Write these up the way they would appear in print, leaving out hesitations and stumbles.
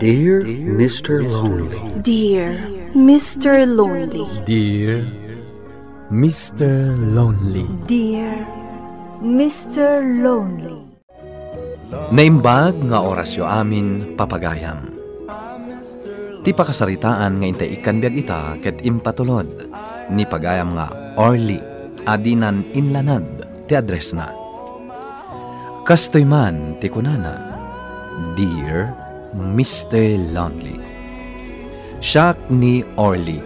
Dear Mr. Lonely. Dear Mr. Lonely. Dear Mr. Lonely. Dear Mr. Lonely. Naimbag nga orasyo amin papagayam. Ti pakasaritaan nga intay ikan biag ita ket impatulod ni pagayam nga Orly adinan inlanad ti address na. Kastoy man ti kunana, Dear Mr. Lonely. Siak ni Orly.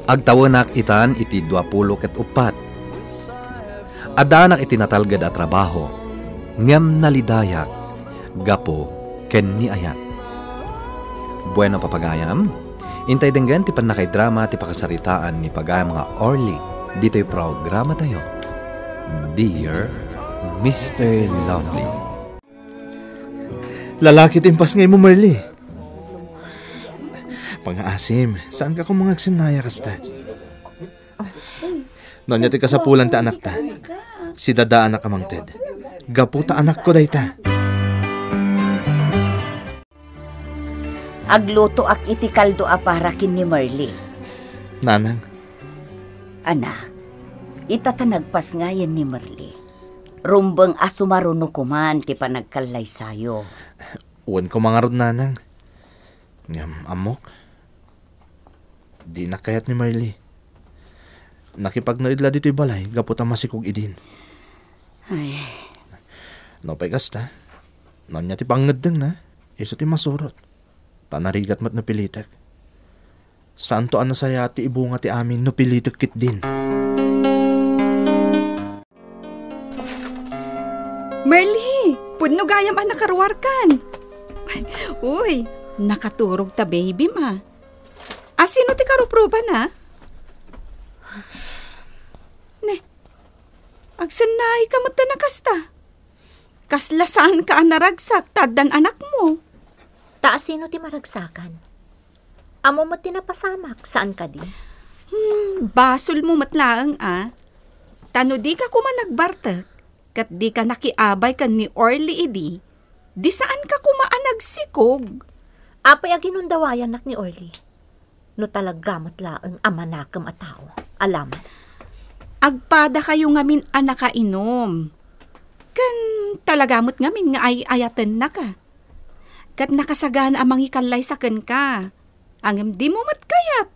Agtawanak itan iti 24. Adanak iti natalgad at trabaho, ngam nalidayak, gapo, ken ni ayat. Bueno papagayam, intay denggan ti panakay-drama ti pakasaritaan ni pagayam nga Orly, dito'y programa tayo. Dear Mr. Lonely. Lalaki timpas ngay mo, Marley. Pang-aasim, saan ka kung mga agsinaya kasta? Nonya ti kasapulan ta anak ta. Si dada anak amang Ted. Gaputa anak ko day ta. Agluto ak iti kaldo a para kin ni Marley. Nanang. Anak, itatanagpas ngayon ni Marley. Rumbang asumaruno kuman ti panagkalay sayo. Uwan ko mga rod, nanang. Ngam, amok. Di nakayat ni Marley. Nakipagnaidla dito'y balay, gaputa masikog idin. Ay. No pay kasta. Nonya ti pangadeng na. Iso ti masurot. Tanarigat mat napilitek. Saan to ano saya ti ibunga ti amin no pilitek kit din. Marley, pudno gayam anak karwarkan. Uy, nakaturog ta baby ma. Asino ti karupruban ha? Ne, agsanay ka mata na kasta. Kaslasaan ka anaragsak tadan anak mo. Taasino ti maragsakan? Amo mo tinapasamak, saan ka di? Basol mo matlaang Tano di ka kumanagbartak, kat di ka nakiabay kan ni Orly idi, di saan ka kumaanagsikog? Apay aginundawayan nak ni Orly. No talaga matlaang amanakam a tao. Alaman. Agpada kayo ngamin anak kainom. Kan talagamot ngamin nga ay ayatan na ka. Kat nakasagaan amang ikalay sa ken ka. Angem di mo matkayat.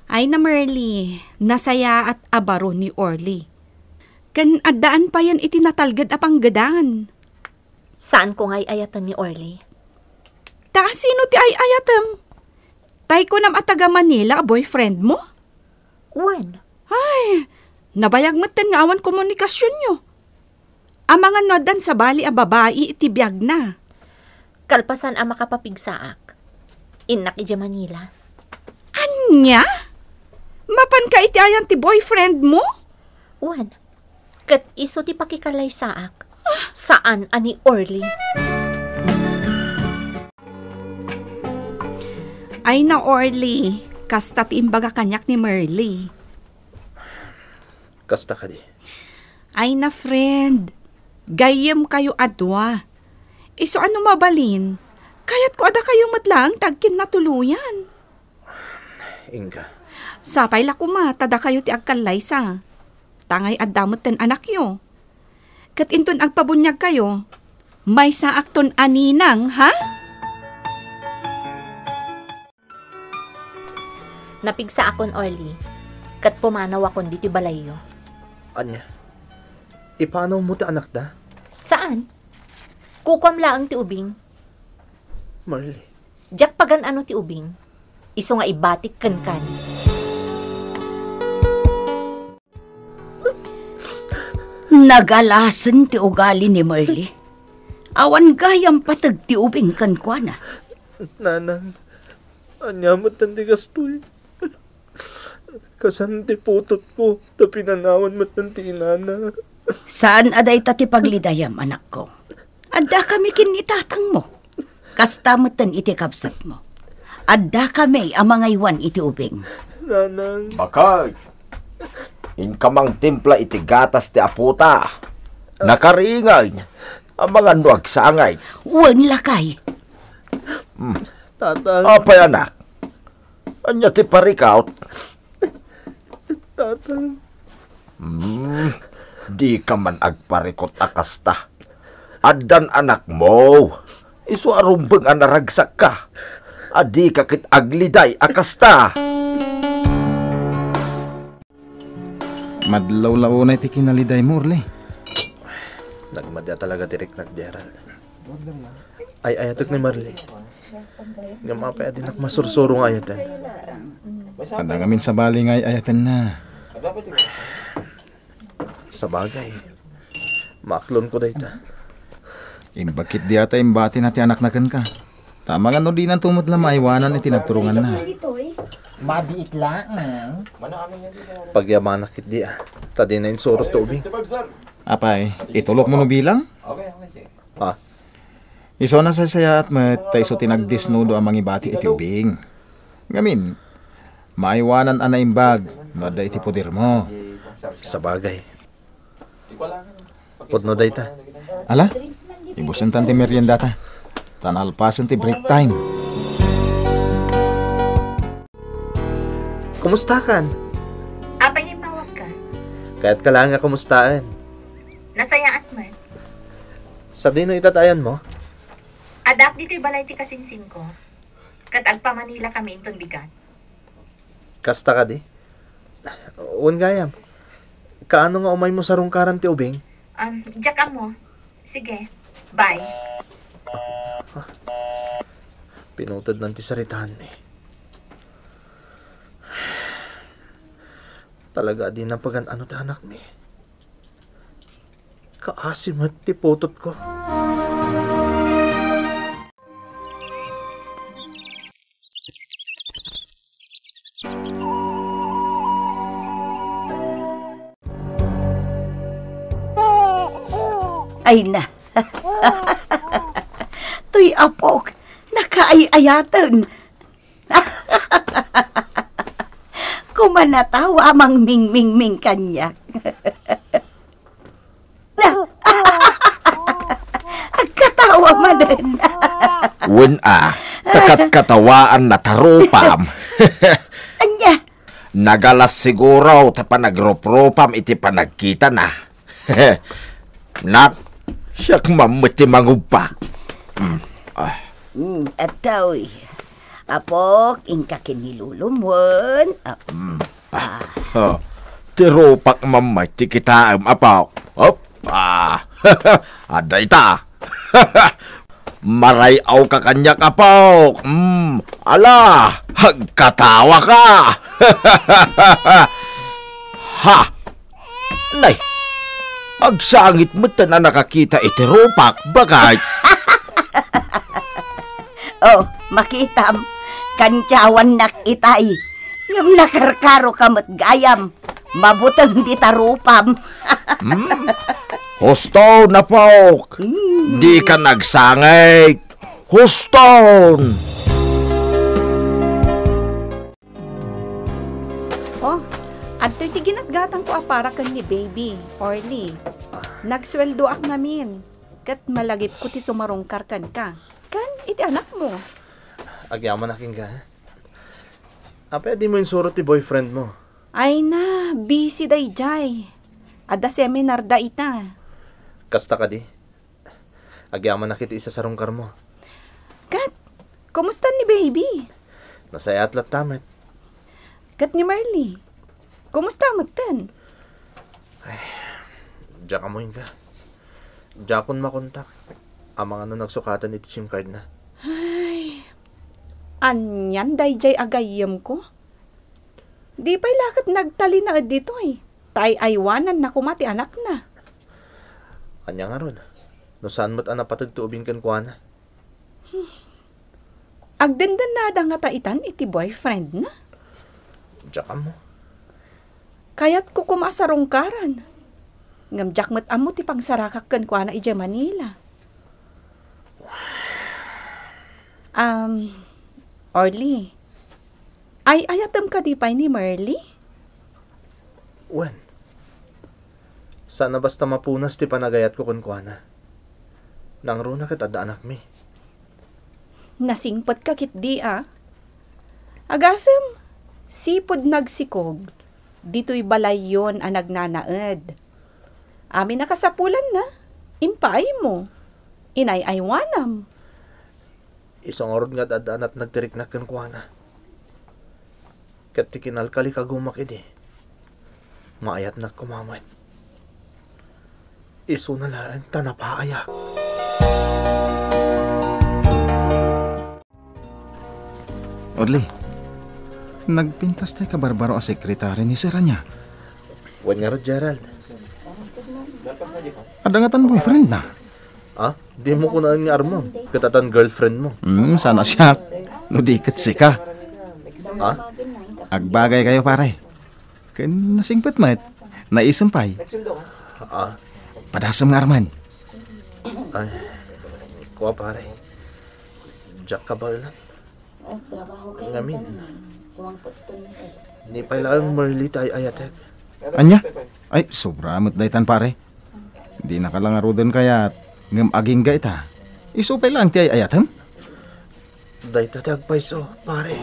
Ay na Marley, nasaya at abaro ni Orly. Kan addaan pa yan itinatalgad apang gadan. Saan ko nga'y ayatan ni Orly? Sino ti ay ayatam? Tay ko nam ataga Manila, boyfriend mo? When? Ay, nabayag matan nga awan komunikasyon nyo. Amangan nodan sa bali a babae iti biyag na. Kalpasan ang makapapigsaak. Inak ija Manila. Anya? Mapan ka iti ayan ti boyfriend mo? When? Kat iso ti pakikalay saak. Saan ani Orly? Ay na Orly, kasta ti imbaga kanyak ni Marley. Kasta ka di. Ay na friend, gayem kayo adwa. Iso ano mabalin? Kayat ko ada kayo matlang tagkin na tuluyan. Inga. Sapay la kuma, tada kayo ti agkalay sa. Tangay addamot ten anak yo. Kat inton agpabunyag kayo, may saakton aninang, ha? Napigsa akon Orly. Kat pumanaw akon dito balayo. Anya? Ipanaw mo ti anak da? Saan? Kukwamla ang ti ubing. Marley. Diyak pagan ano ti ubing. Iso nga ibatik kan. Nagalasan ti ugali ni Marley. Awan gayam patag ti ubing kan kwa na. Nanang, anya mo tandi gastoy. Kasan ti putot ko, ta pinanawan mo tanti inana. Saan aday ta ti paglidayam, anak ko? Adda kami kinitatang mo. Kastamatan iti kapsat mo. Adda kami amangaywan iti ubing. Nanang. Bakay, inkamang timpla iti gatas ti aputa. Nakaringay. Ang mga nuwag sangay. Wan lakay. Tatang. Apay anak. Anya ti parikaut. Tatang. Di ka man agparikot akasta. Addan anak mo. Isu arumbeng anaragsak ka. Adi ka kit agliday akasta. Madlaw-law na iti kinaliday mo, Orly. Nagmadya talaga tirik nagdiaran. Ay ayatok ni Marley. Nga mapaya din masursurong ayatan. Kadagamin sa bali ngay ayatan na. Sa bagay. Maklon ko dayta. Imbakit di ata imbati na ti anak na ka. Tama nga no di nang tumot lang maiwanan iti nagturungan na. Mabiit lang. Pagyaman nakit di Tadi na yung surot to ubing. Apay, itulok mo no bilang? Ha? Iso na sa saya at matay so tinagdisnudo ang mga ibati iti ubing. Ngamin, maiwanan ana imbag, mada iti poder mo. Sa bagay. Pudno dayta. Ala, ibusan tan ti merienda ta. Tanalpasan ti break time. Kumusta kan? Apay ni mawag ka. Kaya't ka lang nga kumustaan. Nasayaan man. Sa dino itatayan mo? Adapt dito'y balay ti kasingsin ko. Kat agpa Manila kami inton bigat. Kasta ka di? Uwan gayam. Kaano nga umay mo sa rungkaran ti ubing? Diyak mo. Sige. Bye. Pinutod ng ti saritahan eh. Talaga di na pagan ano ti anak mi. Kaasim at ti putot ko. Ay na. Tuy apok, nakaayayatan. Kumanatawa amang ming-ming-ming kanyak. Agkatawa man din. Wen takat katawaan na tarupam. Anya? Nagalas siguro ta panagropropam iti panagkita na. Nat, siyak mamuti mangupa. Atawi. Apok, ingka kinilulumon. Tirupak mamati kita apok. Aday ta. Marayaw ka kanyak apok. Ala, katawa ka. Ha! Nay, agsangit mo na nakakita itirupak. Bakit? Oh, makitam. Kansyawan nak itay. Ngam nakarkaro kamot gayam. Mabutang di tarupam. Husto na pok. Di ka nagsangay. Huston! Oh, adto iti ginatgatang ko apara kan ni baby, Orly. Nagsweldo ak ngamin. Kat malagip ko ti sumarongkar kan ka. Kan, iti anak mo. Agyaman aking ka. Apa di mo yung surot ti boyfriend mo? Ay na, busy day jay. Ada seminar da ita. Kasta ka di? Agyaman na kita isa sa rungkar mo. Kat, kumusta ni baby? Nasaya atlat tamet. Kat ni Marley, kumusta matan? Diyak amoyin ka. Diyakon makontak. Ang mga nagsukatan iti SIM card na. Ay, anyan day jay agayam ko. Di pa'y lakat nagtali na dito eh. Tay aywanan na kumati anak na. Anya nga ron. No saan mo't anapatagtuubing kan kuha na? Agdandan na da nga taitan iti boyfriend na. Diyak mo. Kaya't ko kumasarongkaran. Ngamjak mo't amo ti pangsarakak kan kuha na ija Manila. Orly, ay ayatam ka di pa ni Marley? Wen. Sana basta mapunas ti panagayat ko kun kuha na. Nangruna kat adda anak mi. Nasingpat ka kit di Agasem, sipod nagsikog. Dito'y balay yon ang nagnanaed. Amin nakasapulan na. Impay mo. Inay-aywanam. Isang orod nga dadaan at nagtirik na kankwana. Kat tikinalkali kagumak idi. Maayat na kumamait. Iso na lang tanapaayak. Orly, nagpintas tayo kabarbaro a sekretary ni Sira niya. Wan nga ro, Gerald. Adangatan boyfriend na. Di mo kunaan nga armo. Katatan girlfriend mo. Sana siya. Nudikat si ka. Agbagay kayo pare. Kan nasingpet mat. Naisumpay. Padasam nga arman. Ay, kuha pare. Jack ka ba lang? Ngamin. Ni pa lang Merly tayo ayatek. Anya? Ay, sobra mo't daytan pare. Di nakalangaro din kaya ngam aging ga ita. Isupay lang ti ay ayatam. Dayta tagpaiso, pare.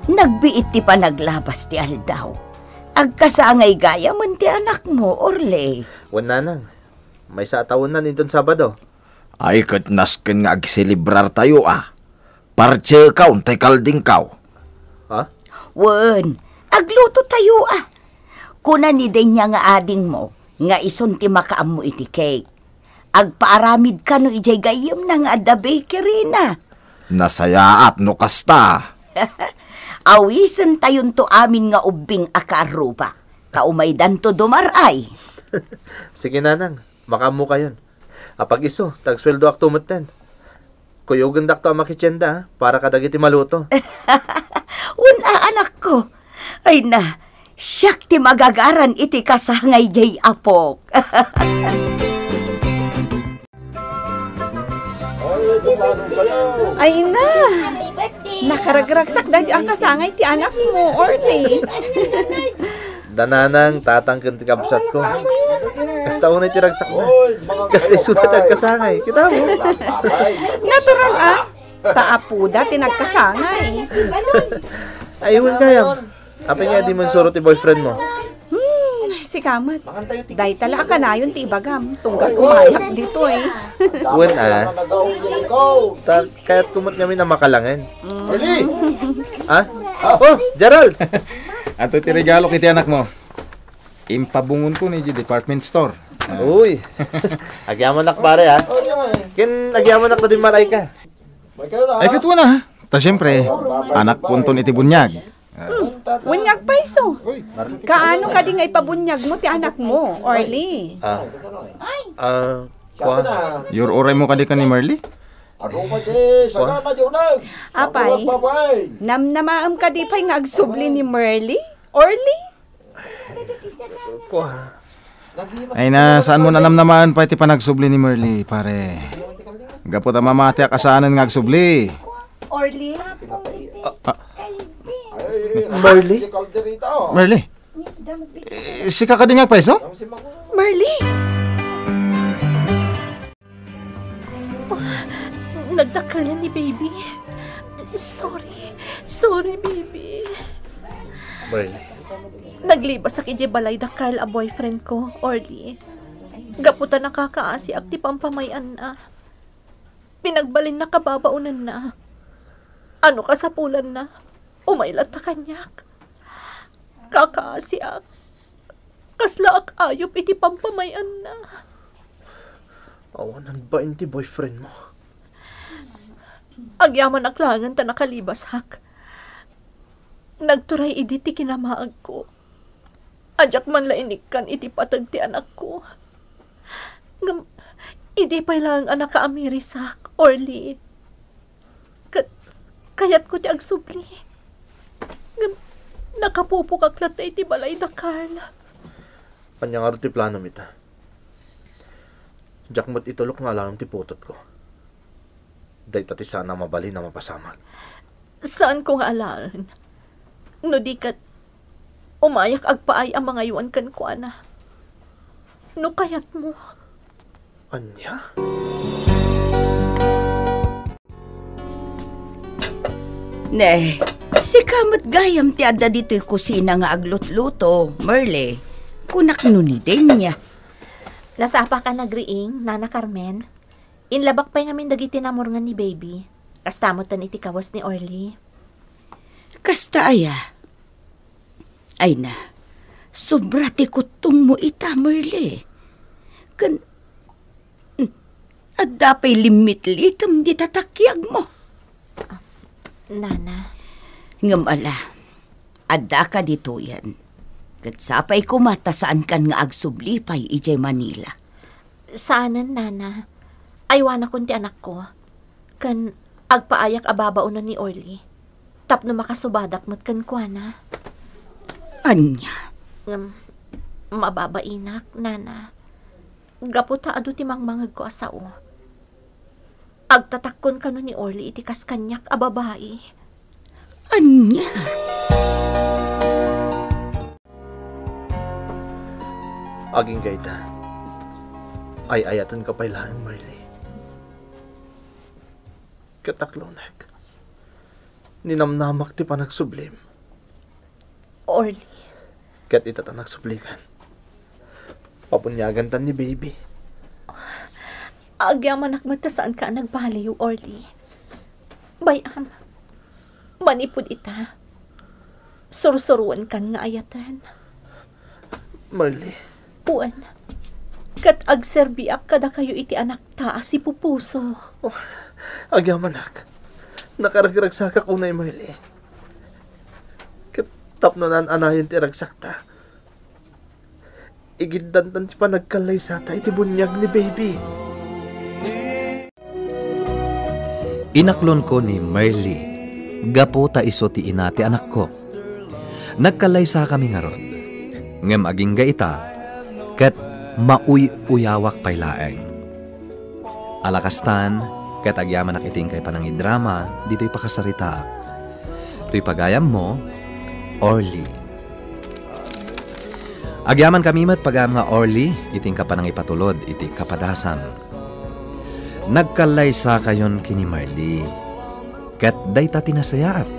Nagbiit ti pa naglabas ti Aldaw. Agkasangay gaya man ti anak mo, Orly. Wananang, may sa taon na nitong Sabado. Ay kat nasken nga agselebrar tayo Parche kaw, tay kalding kaw. Wen, agluto tayo Kuna ni din niya nga ading mo, nga ison ti makaam mo iti cake. Agpaaramid ka no ijay gayam na nga adda bakery na. Nasayaat no kasta. Awisen tayon to amin nga ubing akarupa. Kaumay danto dumaray. Sige nanang, makamu kayon. Apag iso, tagsweldo ak tumuten. Kuyugan dak to ang makityenda para kadagiti maluto. Una anak ko. Ay na, siyak ti magagaran iti kasangay jay apok. Ay na! Nakaragragsak dahil ang kasangay ti anak mo, Orly. Dananang tatangkan ti kabsat ko. Kasta unay ti ragsak na. Kasta isutat at kasangay. Kita mo? Natural Taapuda ti nagkasangay. Ayun kayam. Apa nga di man suro ti boyfriend mo? Si Kamat. Dahil tala ka na yun ti ibagam. Tunggal umayak dito Wen kaya't kumot kami na makalangin. Orly! Oh, Gerald! Ato ti regalo kiti anak mo. Impabungon ko ni department store. Uy! Agyaman nak pare Kin agyaman nak na din maray ka. Ay katwa na Ta siyempre, anak punton iti bunyag. Bunyag pa iso. Kaano ka di nga ipabunyag mo ti anak mo, Orly? Your oray mo kadi ka ni Merly? Apay, namnamaam ka di pa'y nga agsubli ni Merly? Orly? Ay na, saan mo nanamnamaan pa iti panagsubli ni Merly, pare? Gapot ang mamati akasanan nga agsubli. Orly? Merly? Merly? Si kakadingag pa iso? Merly? Nagdakalan ni baby. Sorry baby. Merly. Naglibas sa kiji balay da Carl a boyfriend ko, Orly. Gaputan nakakaasi akti pampamayan na. Pinagbalin na kababaunan na. Ano kasapulan na? Umaylat ta kanyak. Kakaasi ak. Kasla ak ayop iti pampamayan na. Awanan ba inti boyfriend mo? Agyaman aklangan ta nakalibas hak. Nagturay idi ti kinamaag ko. Ajak man lainik kan iti patag ti anak ko. Ngam, idi pa lang anak ka amirisak, Orly. Kayat ko ti agsubli. Ngam, nakapupukaklat na iti balay da Carl. Panyang ti plano mita. Jak mo't itulok nga lang ti putot ko. Day tati sana mabali na mapasamag. Saan ko nga alaan? No di kat umayak agpaay ang mga yuan kan ko, ana. No kayat mo. Anya? Ne, si kamot gayam ti adda dito'y kusina nga aglutluto, Merle. Kunak nunidin niya. Lasapa ka nagriing, Nana Carmen. Inlabak pa'y ngamin dagiti namurngan ni baby. Kastamotan iti kawas ni Orly. Kasta aya. Ay na, sobra ti kutong mo ita, Merle. Adda pa'y limit-litam di tatakyag mo. Nana. Ngamala, adda ka dito yan. Kat sapay kumata saan kan nga agsublipay ijay Manila. Saanan, Nana? Aywana kun ti anak ko. Kan agpaayak ababaunan ni Orly. Tapno makasubadak mo't kan kuana. Anya? Mababainak, Nana. Gaputa adu ti mangmangag ko asao. Agtatakon ka no ni Orly iti kas kanyak a babae. Anya? Aging gaita. Ay ayatan ka pailaan, Marley. Kataklonek. Ninamnamak ti panagsublim. Orly. Kat itata nagsublikan. Papunyagan tan ni baby. Agyaman akmat saan ka nagbaliw, Orly. Bayam. Manipod ita. Sursuruan kan nga ayatan. Marley. Puan. Kat agserbiak kada kayo iti anak ta si pupuso. Oh, agyamanak. Nakaragragsak ako na Marley. Kat tapno nan anayin ti ragsakta. Igindantan ti pa nagkalay sata iti bunyag ni baby. Inaklon ko ni Merle. Gapo ta iso ti ina ti anak ko. Nagkalay sa kami nga rod. Ngem aging gaita. Ket mauy-uyawak pay laeng. Alakastan, ket agyaman nakiting kay panangi drama, dito'y pakasarita. To'y pagayam mo, Orly. Agyaman kami mat pagayam nga Orly, iting ka panangi patulod, iti kapadasan. Nagkalay sa kayon kini Marley, ket dayta tinasayaat.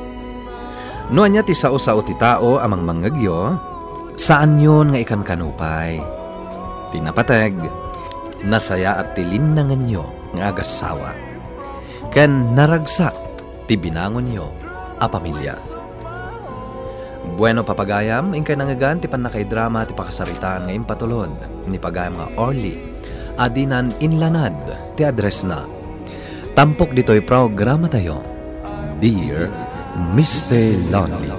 Noan niya ti sao-sao ti tao amang manggagyo, saan yun nga ikan kanupay? Tinapateg, nasaya at tilinangan nyo nga agasawa. Ken naragsak, ti binangon nyo a pamilya. Bueno papagayam, ingkay nangagan ti panakay drama ti pakasaritaan nga impatulod, ni pagayam nga Orly, adinan inlanad ti address na. Tampok dito'y programa tayo, Dear Mr. Lonely.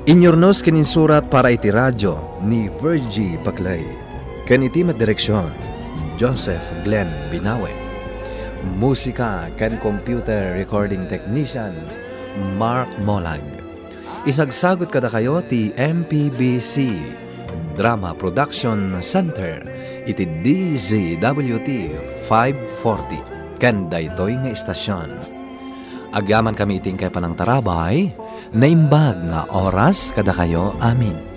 Inyornos kininsurat para iti radyo ni Virgie Paclay. Ken iti direksyon, Joseph Glenn Binawe. Musika ken computer recording technician, Mark Molag. Isagsagot kada kayo ti MPBC Drama Production Center iti DZWT 540 ken daytoy nga istasyon. Agyaman kami iting kay panang tarabay, naimbag nga oras kada kayo amin.